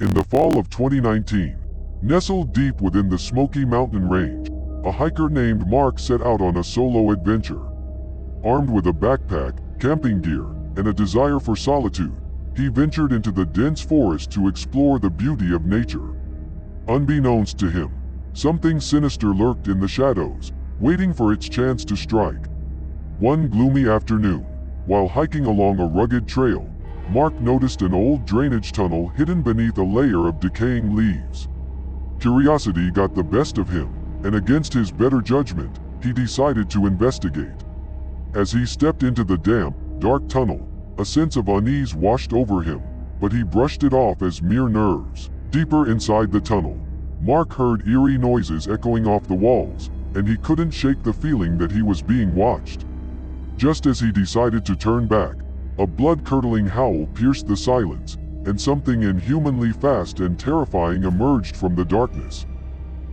In the fall of 2019, nestled deep within the Smoky Mountain Range, a hiker named Mark set out on a solo adventure. Armed with a backpack, camping gear, and a desire for solitude, he ventured into the dense forest to explore the beauty of nature. Unbeknownst to him, something sinister lurked in the shadows, waiting for its chance to strike. One gloomy afternoon, while hiking along a rugged trail, Mark noticed an old drainage tunnel hidden beneath a layer of decaying leaves. Curiosity got the best of him, and against his better judgment, he decided to investigate. As he stepped into the damp, dark tunnel, a sense of unease washed over him, but he brushed it off as mere nerves. Deeper inside the tunnel, Mark heard eerie noises echoing off the walls, and he couldn't shake the feeling that he was being watched. Just as he decided to turn back, a blood-curdling howl pierced the silence, and something inhumanly fast and terrifying emerged from the darkness.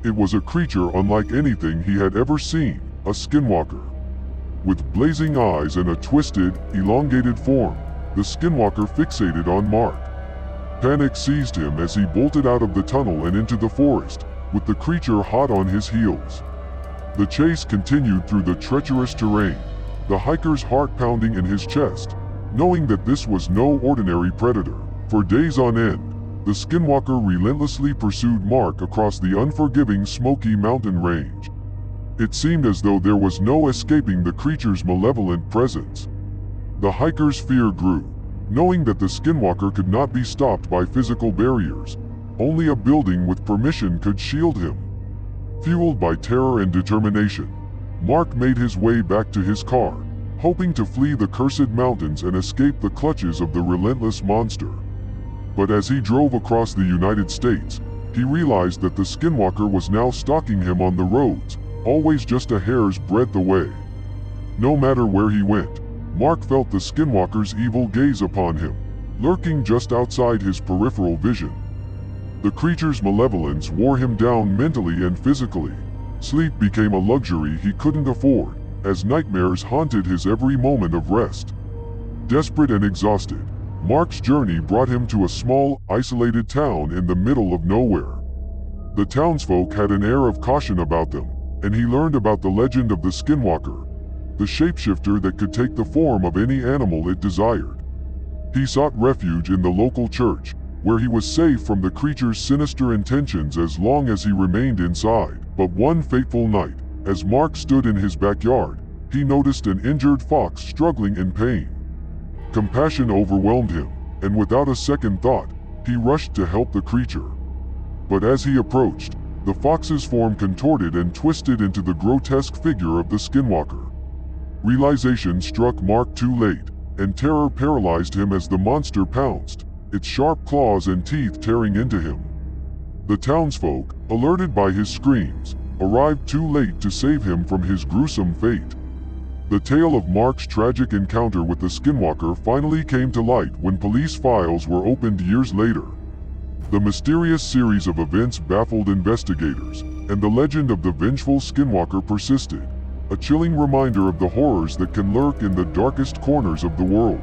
It was a creature unlike anything he had ever seen, a skinwalker. With blazing eyes and a twisted, elongated form, the skinwalker fixated on Mark. Panic seized him as he bolted out of the tunnel and into the forest, with the creature hot on his heels. The chase continued through the treacherous terrain, the hiker's heart pounding in his chest, knowing that this was no ordinary predator. For days on end, the skinwalker relentlessly pursued Mark across the unforgiving Smoky Mountain Range. It seemed as though there was no escaping the creature's malevolent presence. The hiker's fear grew, knowing that the skinwalker could not be stopped by physical barriers. Only a building with permission could shield him. Fueled by terror and determination, Mark made his way back to his car, hoping to flee the cursed mountains and escape the clutches of the relentless monster. But as he drove across the United States, he realized that the skinwalker was now stalking him on the roads, always just a hair's breadth away. No matter where he went, Mark felt the skinwalker's evil gaze upon him, lurking just outside his peripheral vision. The creature's malevolence wore him down mentally and physically. Sleep became a luxury he couldn't afford, as nightmares haunted his every moment of rest. Desperate and exhausted, Mark's journey brought him to a small, isolated town in the middle of nowhere. The townsfolk had an air of caution about them, and he learned about the legend of the skinwalker, the shapeshifter that could take the form of any animal it desired. He sought refuge in the local church, where he was safe from the creature's sinister intentions as long as he remained inside. But one fateful night, as Mark stood in his backyard, he noticed an injured fox struggling in pain. Compassion overwhelmed him, and without a second thought, he rushed to help the creature. But as he approached, the fox's form contorted and twisted into the grotesque figure of the skinwalker. Realization struck Mark too late, and terror paralyzed him as the monster pounced, its sharp claws and teeth tearing into him. The townsfolk, alerted by his screams, arrived too late to save him from his gruesome fate. The tale of Mark's tragic encounter with the skinwalker finally came to light when police files were opened years later. The mysterious series of events baffled investigators, and the legend of the vengeful skinwalker persisted, a chilling reminder of the horrors that can lurk in the darkest corners of the world.